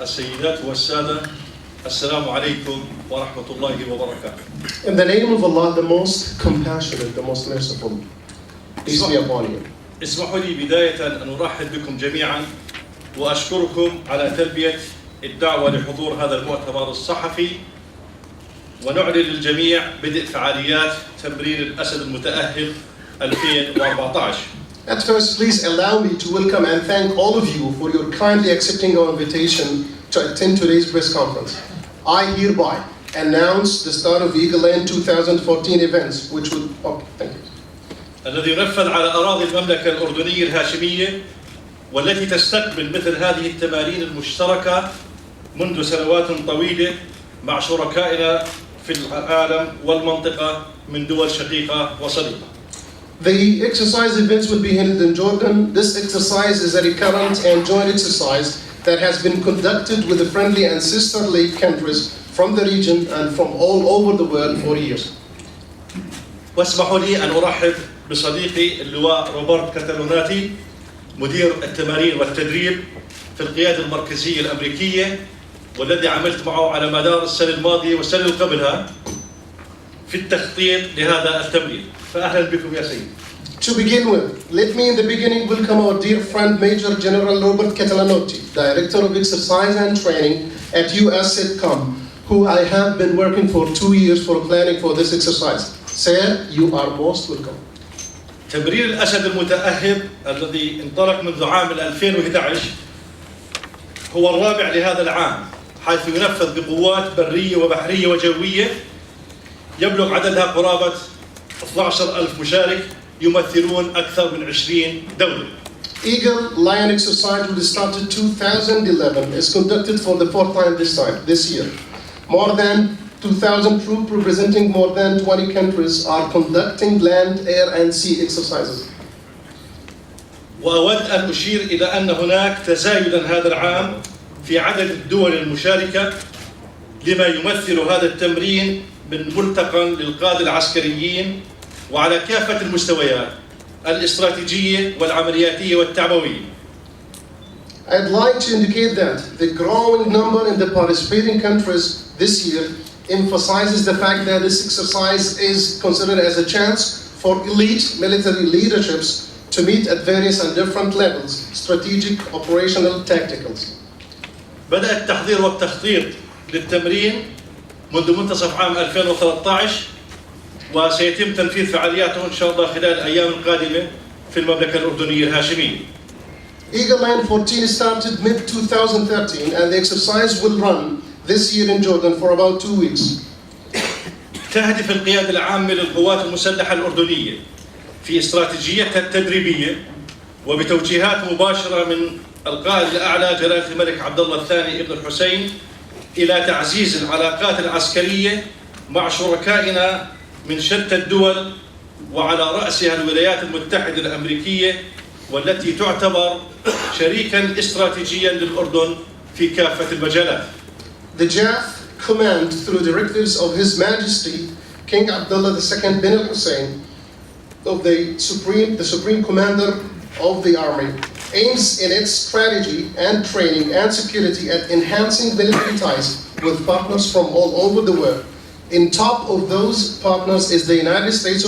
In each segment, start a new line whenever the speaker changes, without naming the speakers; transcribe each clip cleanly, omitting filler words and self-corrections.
السيدات والسادة السلام عليكم ورحمة الله وبركاته.
In the name of Allah, the most compassionate, the most merciful, peace be upon you.
اسمحوا لي بداية أن أرحب بكم جميعا وأشكركم على تلبية الدعوة لحضور هذا المؤتمر الصحفي، ونعلن للجميع بدء فعاليات تمرين الأسد المتأهب 2014.
At first, please allow me to welcome and thank all of you for your kindly accepting our invitation to attend today's press conference. I hereby announce the start of Eagle Land 2014 events, which will... Okay, thank you.
الذي ينفذ على أراضي المملكة الأردنية الهاشمية، والتي تستقبل مثل هذه التمارين المشتركة منذ سنوات طويلة مع شركائنا في العالم والمنطقة من دول شقيقة وصديقة.
The exercise events will be held in Jordan. This exercise is a recurrent and joint exercise that has been conducted with the friendly and sisterly countries from the region and from all over the world for years.
واسمحوا لي أن أرحب بصديقي اللواء روبرت كاتالوناتي، مدير التمارين والتدريب في القيادة المركزية الأمريكية، والذي عملت معه على مدار السنة الماضية والسنة اللي قبلها في التخطيط لهذا التمرين. فأهلا بكم يا سيدي.
To begin with, let me in the beginning welcome our dear friend Major General Robert Catalanotti, Director of Exercise and Training at USCENTCOM, who I have been working for 2 years for planning for this exercise. Sir, you are most welcome.
تمرين الأسد المتأهب الذي انطلق منذ عام 2011 هو الرابع لهذا العام، حيث ينفذ بقوات برية وبحرية وجوية يبلغ عددها قرابة 12,000 مشارك يمثلون أكثر من 20 دولة.
Eagle Lion exercise will start in 2011 is conducted for the fourth time this year. More than 2,000 troops representing more than 20 countries are conducting land, air and sea exercises.
وأود أن أشير إلى أن هناك تزايدا هذا العام في عدد الدول المشاركة لما يمثل هذا التمرين من ملتقى للقادة العسكريين وعلى كافة المستويات الاستراتيجية والعملياتية والتعبوية.
I'd like to indicate that the growing number in the participating countries this year emphasizes the fact that this exercise is considered as a chance for elite military leaderships to meet at various and different levels, strategic, operational, tacticals.
بدأ التحضير والتخطيط للتمرين منذ منتصف عام 2013، وسيتم تنفيذ فعالياته إن شاء الله خلال الأيام القادمة في المملكة الأردنية الهاشمية.
Eagle Land 14 started mid-2013 and the exercise will run this year in Jordan for about 2 weeks.
تهدف القيادة العامة للقوات المسلحة الأردنية في استراتيجيتها التدريبية وبتوجيهات مباشرة من القائد الأعلى جلالة الملك عبد الله الثاني ابن الحسين إلى تعزيز العلاقات العسكرية مع شركائنا من شتى الدول، وعلى رأسها الولايات المتحدة الأمريكية، والتي تعتبر شريكا استراتيجيا للأردن في كافة المجالات.
The JAF command, through directives of His Majesty King Abdullah II bin al-Hussein, of the Supreme Commander of the Army, aims in its strategy and training and security at enhancing military ties with partners from all over the world. In top of those partners is the United States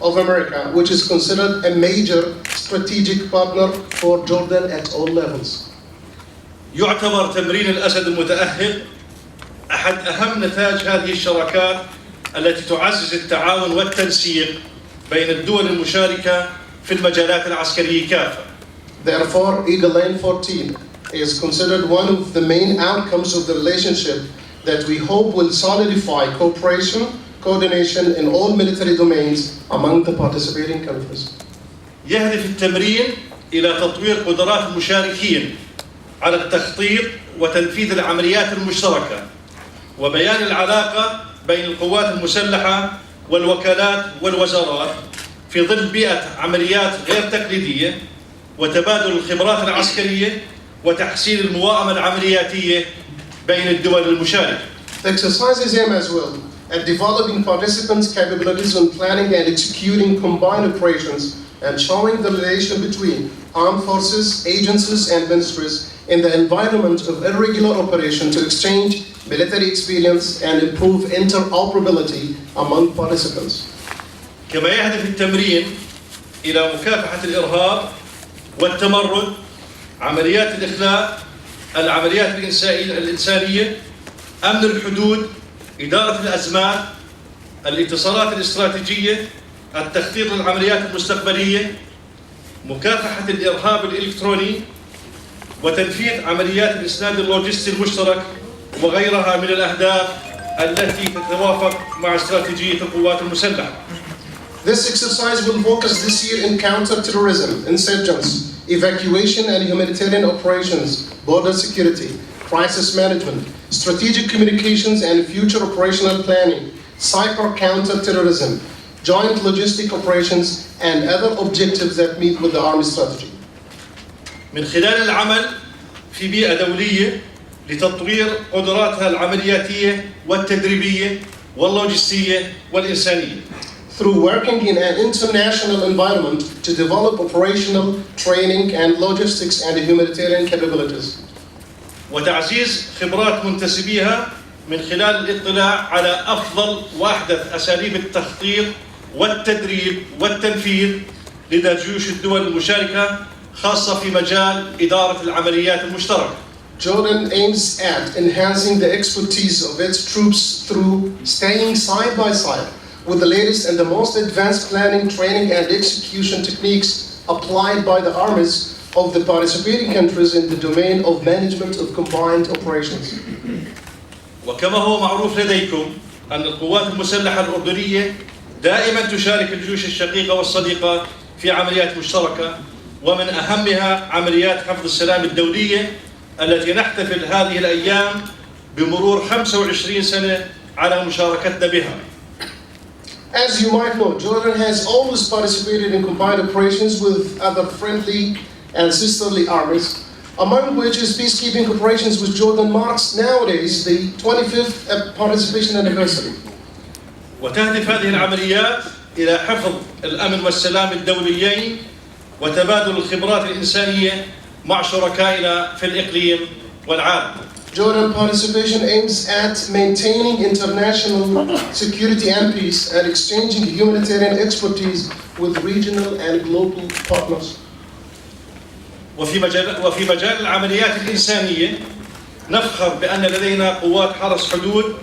of America, which is considered a major strategic partner for Jordan at all levels.
يعتبر تمرين الأسد المتأهب أحد أهم نتاج هذه الشراكات التي تعزز التعاون والتنسيق بين الدول المشاركة في المجالات العسكرية كافة.
Therefore, Eagle Land 14 is considered one of the main outcomes of the relationship that we hope will solidify cooperation, coordination in all military domains among the participating countries.
يهدف التمرين إلى تطوير قدرات المشاركين على التخطيط وتنفيذ العمليات المشتركة، وبيان العلاقة بين القوات المسلحة والوكالات والوزارات في ظل بيئة عمليات غير تقليدية، وتبادل الخبرات العسكرية وتحسين المواءمة العملياتية بين الدول المشاركة.
The exercises aim as well at developing participants' capabilities on planning and executing combined operations and showing the relation between armed forces, agencies and ministries in the environment of irregular operation to exchange military experience and improve interoperability among participants.
كما يهدف التمرين إلى مكافحة الإرهاب والتمرد، عمليات الإخلاء، العمليات الإنسانية، أمن الحدود، إدارة الأزمات، الاتصالات الاستراتيجية، التخطيط للعمليات المستقبلية، مكافحة الإرهاب الإلكتروني، وتنفيذ عمليات الإسناد اللوجستي المشترك وغيرها من الأهداف التي تتوافق مع استراتيجية القوات المسلحة.
This exercise will focus this year in counter-terrorism, insurgents, evacuation and humanitarian operations, border security, crisis management, strategic communications and future operational planning, cyber counter-terrorism, joint logistic operations, and other objectives that meet with the Army strategy.
من خلال العمل في بيئة دولية لتطوير قدراتها العملياتية والتدريبية واللوجستية والإنسانية.
Through working in an international environment to develop operational, training, and logistics and humanitarian capabilities.
وتعزيز خبرات منتسبيها من خلال الاطلاع على أفضل وأحدث أساليب التخطيط والتدريب والتنفيذ لدى جيوش الدول المشاركة، خاصة في مجال إدارة العمليات المشتركة.
Jordan aims at enhancing the expertise of its troops through staying side by side with the latest and the most advanced planning, training, and execution techniques applied by the armies of the participating countries in the domain of management of combined operations.
وكما هو معروف لديكم أن القوات المسلحة الأردنية دائما تشارك الجيوش الشقيقة والصديقة في عمليات مشتركة، ومن أهمها عمليات حفظ السلام الدولية التي نحتفل هذه الأيام بمرور 25 سنة على مشاركتنا بها.
As you might know, Jordan has always participated in combined operations with other friendly and sisterly armies, among which is peacekeeping operations, which Jordan marks nowadays the 25th participation anniversary.
وتهدف هذه العمليات إلى حفظ الأمن والسلام الدوليين وتبادل الخبرات الإنسانية مع شركائنا في الإقليم والعالم.
Jordan participation aims at maintaining international security and peace and exchanging humanitarian expertise with regional and global partners.
وفي مجال العمليات الإنسانية نفخر بأن لدينا قوات حرس حدود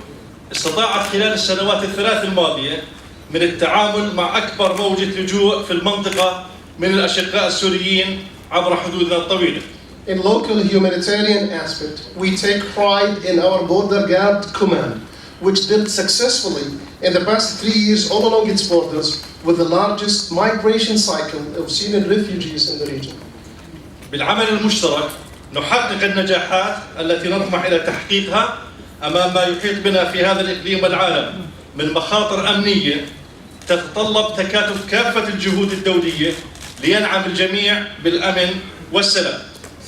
استطاعت خلال السنوات الثلاث الماضية من التعامل مع أكبر موجة لجوء في المنطقة من الأشقاء السوريين عبر حدودنا الطويلة.
In local humanitarian aspect, we take pride in our border guard command, which dealt successfully in the past 3 years all along its borders with the largest migration cycle of Syrian refugees in the region.
بالعمل المشترك نحقق النجاحات التي نطمح إلى تحقيقها أمام ما يحيط بنا في هذا الإقليم والعالم من مخاطر أمنية تتطلب تكاتف كافة الجهود الدولية لينعم الجميع بالأمن والسلام.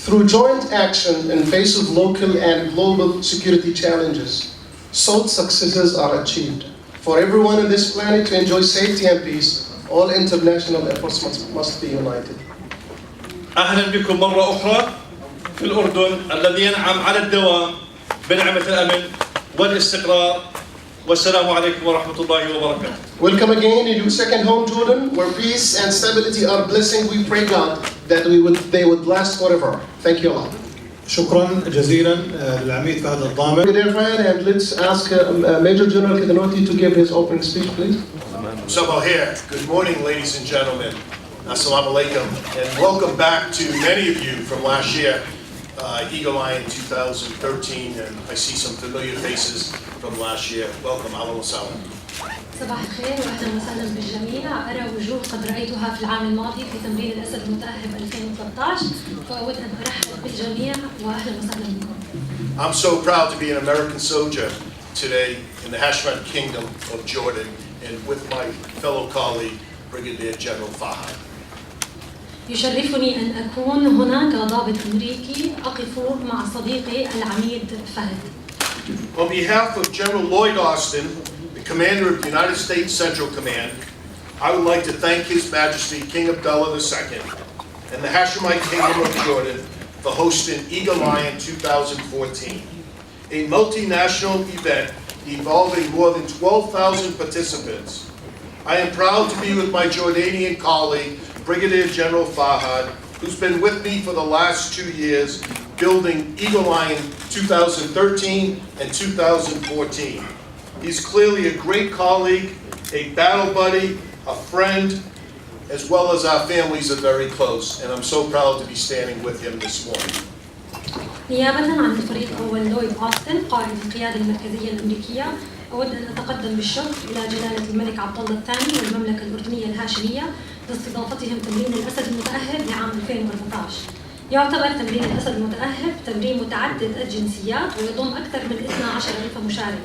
Through joint action in face of local and global security challenges, such successes are achieved. For everyone on this planet to enjoy safety and peace, all international efforts must be united.
أهلا بكم مرة أخرى في الأردن الذي ينعم على الدوام بنعمة الأمن والاستقرار، والسلام عليكم ورحمة الله وبركاته.
Welcome again in your second home, Jordan, where peace and stability are blessing. We pray God that they would last forever. Thank you a lot.
شكرا جزيلا للعميد فهد الضامر.
And let's ask Major General Kedanoti to give his opening speech, please.
Good morning, ladies and gentlemen. Assalamu alaikum, and welcome back to many of you from last year, Eagle Eye in 2013, and I see some familiar faces from last year. Welcome, ahlan wa sahlan.
صباح الخير واهلا وسهلا بالجميع. ارى وجوه قد رايتها في العام الماضي في تمرين الاسد المتأهب 2013، واود ان ارحب بالجميع واهلا وسهلا بكم.
I'm so proud to be an American soldier today in the Hashemite Kingdom of Jordan, and with my fellow colleague Brigadier General Fahad.
يشرفني أن أكون هنا كضابط أمريكي أقف مع صديقي العميد فهد.
On behalf of General Lloyd Austin, the Commander of the United States Central Command, I would like to thank His Majesty King Abdullah II and the Hashemite Kingdom of Jordan for hosting Eagle Lion 2014, a multinational event involving more than 12,000 participants. I am proud to be with my Jordanian colleague, Brigadier General Fahad, who's been with me for the last 2 years, building Eagle Lion 2013 and 2014. He's clearly a great colleague, a battle buddy, a friend, as well as our families are very close, and I'm so proud to be standing with him this morning.
نيابة عن الفريق الأول لويد أوستن قائد القيادة المركزية الأمريكية، أود أن أتقدم بالشكر إلى جلالة الملك عبد الله الثاني والمملكة الأردنية الهاشمية لاستضافتهم تمرين الأسد المتأهب لعام 2014. يعتبر تمرين الأسد المتأهب تمرين متعدد الجنسيات ويضم أكثر من 12,000 مشارك.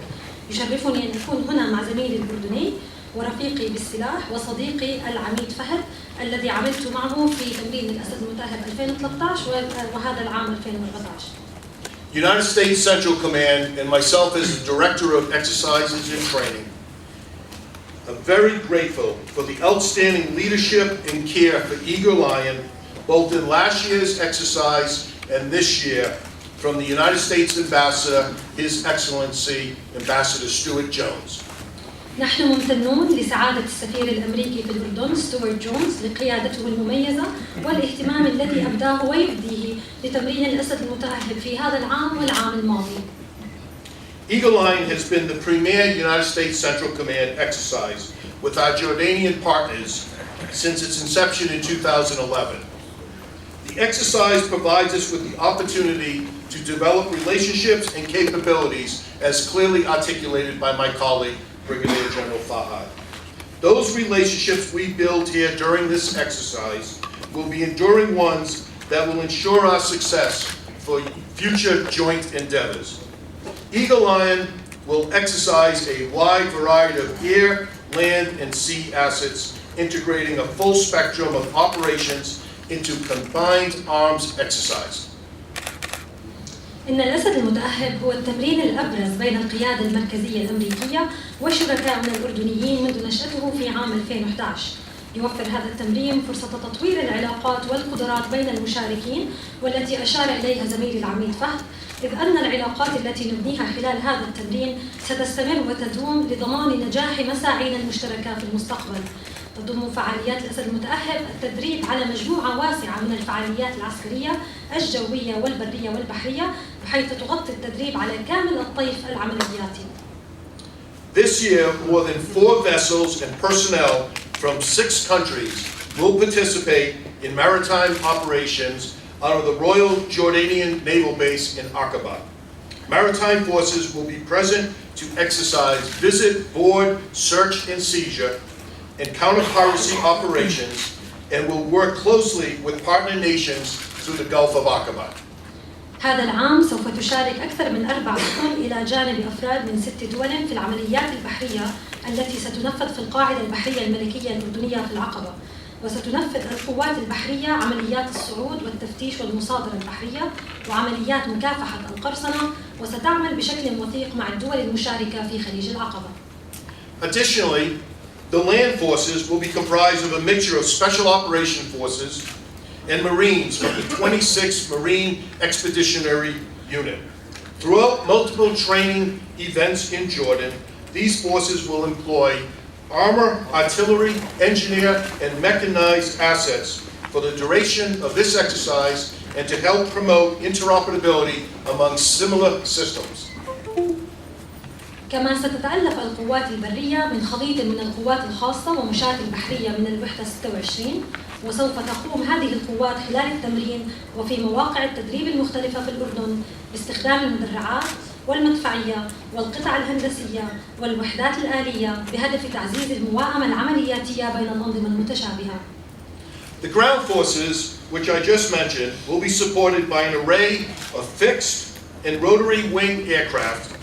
يشرفني أن أكون هنا مع زميلي الأردني ورفيقي بالسلاح وصديقي العميد فهد الذي عملت معه في تمرين الأسد المتأهب 2013 وهذا العام 2014.
United States Central Command and myself as the Director of Exercises and Training are very grateful for the outstanding leadership and care for Eagle Lion, both in last year's exercise and this year, from the United States Ambassador, His Excellency Ambassador Stuart Jones.
نحن ممتنون لسعادة السفير الأمريكي في الأردن ستوارت جونز لقيادته المميزة والاهتمام الذي أبداه ويبديه لتمرين الأسد المتأهب في هذا العام والعام الماضي.
Eagle Lion has been the premier United States Central Command exercise with our Jordanian partners since its inception in 2011. The exercise provides us with the opportunity to develop relationships and capabilities as clearly articulated by my colleague, Brigadier General Fahad. Those relationships we build here during this exercise will be enduring ones that will ensure our success for future joint endeavors. Eagle Lion will exercise a wide variety of air, land, and sea assets, integrating a full spectrum of operations into combined arms exercise.
إن الأسد المتأهب هو التمرين الأبرز بين القيادة المركزية الأمريكية وشركائنا الأردنيين منذ نشأته في عام 2011. يوفر هذا التمرين فرصة تطوير العلاقات والقدرات بين المشاركين والتي أشار إليها زميلي العميد فهد، إذ أن العلاقات التي نبنيها خلال هذا التمرين ستستمر وتدوم لضمان نجاح مساعينا المشتركة في المستقبل. تضم فعاليات الأسد المتأهب التدريب على مجموعة واسعة من الفعاليات العسكرية الجوية والبرية والبحرية، بحيث تغطي التدريب على كامل الطيف العملياتي.
This year, more than 4 vessels and personnel from 6 countries will participate in maritime operations out of the Royal Jordanian Naval Base in Aqaba. Maritime forces will be present to exercise visit, board, search, and seizure, and counter-piracy operations, and will work closely with partner nations through the Gulf of Aqaba.
هذا العام سوف تشارك أكثر من 4 سفن إلى جانب أفراد من 6 دول في العمليات البحرية التي ستنفذ في القاعدة البحرية الملكية الأردنية في العقبة، وستنفذ القوات البحرية عمليات الصعود والتفتيش والمصادرة البحرية وعمليات مكافحة القرصنة، وستعمل بشكل وثيق مع الدول المشاركة في خليج العقبة.
Additionally, the land forces will be comprised of a mixture of special operation forces and Marines from the 26th Marine Expeditionary Unit. Throughout multiple training events in Jordan, these forces will employ armor, artillery, engineer, and mechanized assets for the duration of this exercise and to help promote interoperability among similar systems.
كما ستتألف القوات البرية من خليط من القوات الخاصة ومشاة البحرية من الوحدة 26، وسوف تقوم هذه القوات خلال التمرين وفي مواقع التدريب المختلفة في الأردن باستخدام المدرعات والمدفعية والقطع الهندسية والوحدات الآلية بهدف تعزيز المواءمة العملياتية بين الأنظمة المتشابهة.
The ground forces, which I just mentioned, will be supported by an array of fixed and rotary wing aircraft,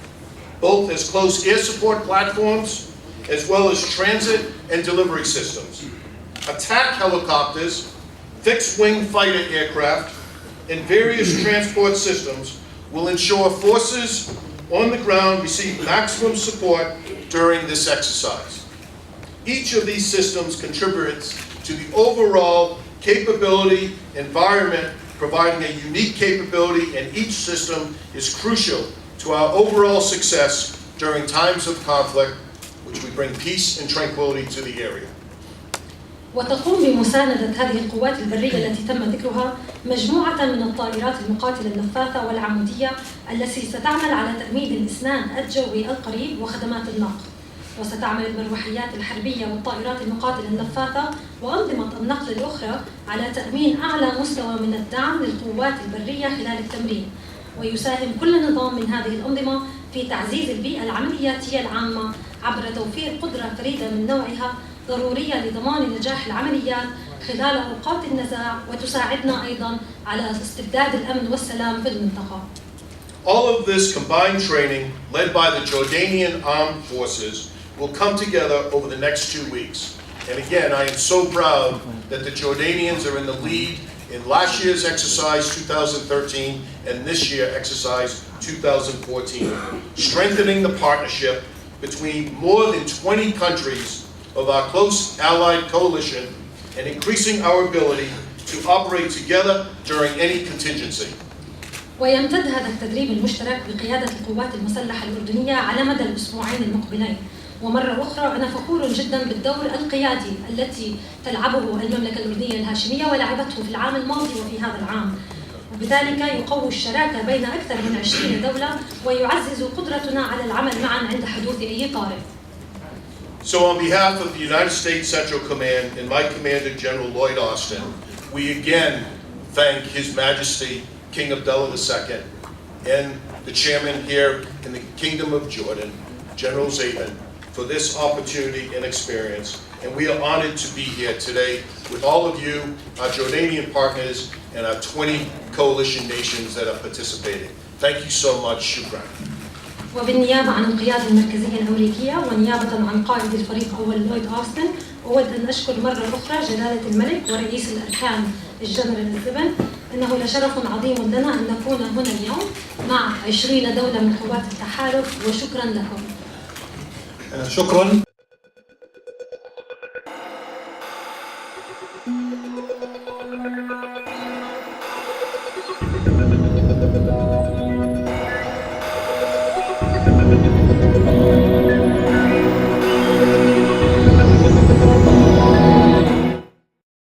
both as close air support platforms as well as transit and delivery systems. Attack helicopters, fixed-wing fighter aircraft, and various transport systems will ensure forces on the ground receive maximum support during this exercise. Each of these systems contributes to the overall capability environment providing a unique capability, and each system is crucial to our overall success during times of conflict, which we bring peace and tranquility to the area.
وتقوم بمساندة هذه القوات البرية التي تم ذكرها مجموعة من الطائرات المقاتلة النفاثة والعمودية التي ستعمل على تأمين الإسنان الجوي القريب وخدمات النقل، وستعمل المروحيات الحربية والطائرات المقاتلة النفاثة وأنظمة النقل الأخرى على تأمين أعلى مستوى من الدعم للقوات البرية خلال التمرين. ويساهم كل نظام من هذه الأنظمة في تعزيز البيئة العملياتية العامة عبر توفير قدرة فريدة من نوعها ضرورية لضمان نجاح العمليات خلال أوقات النزاع، وتساعدنا أيضاً على استبداد الأمن والسلام في المنطقة.
All of this combined training, led by the Jordanian Armed Forces, will come together over the next 2 weeks. And again, I am so proud that the Jordanians are in the lead in last year's exercise 2013 and this year exercise 2014, strengthening the partnership between more than 20 countries of our close allied coalition and increasing our ability to operate together during any contingency.
ويمتد هذا التدريب المشترك بقيادة القوات المسلحة الأردنية على مدى الأسبوعين المقبلين. ومرة أخرى أنا فخور جدا بالدور القيادي التي تلعبه المملكة الأردنية الهاشمية ولعبته في العام الماضي وفي هذا العام، وبذلك يقوي الشراكة بين أكثر من 20 دولة ويعزز قدرتنا على العمل معا عند حدوث أي طارئ.
So on behalf of the United States Central Command and my Commander General Lloyd Austin, we again thank His Majesty King Abdullah II and the chairman here in the Kingdom of Jordan, General Zayman, for this opportunity and experience. And we are honored to be here today with all of you, our Jordanian partners, and our 20 coalition nations that are participating. Thank you so much. Shukran.
وبالنيابة عن القيادة المركزية الأمريكية ونيابة عن قائد الفريق أول لويد أوستن، أود أن أشكر مرة أخرى جلالة الملك ورئيس الأركان الجنرال الزبن. إنه لشرف عظيم لنا أن نكون هنا اليوم مع 20 دولة من قوات التحالف، وشكرا لكم.
شكرا.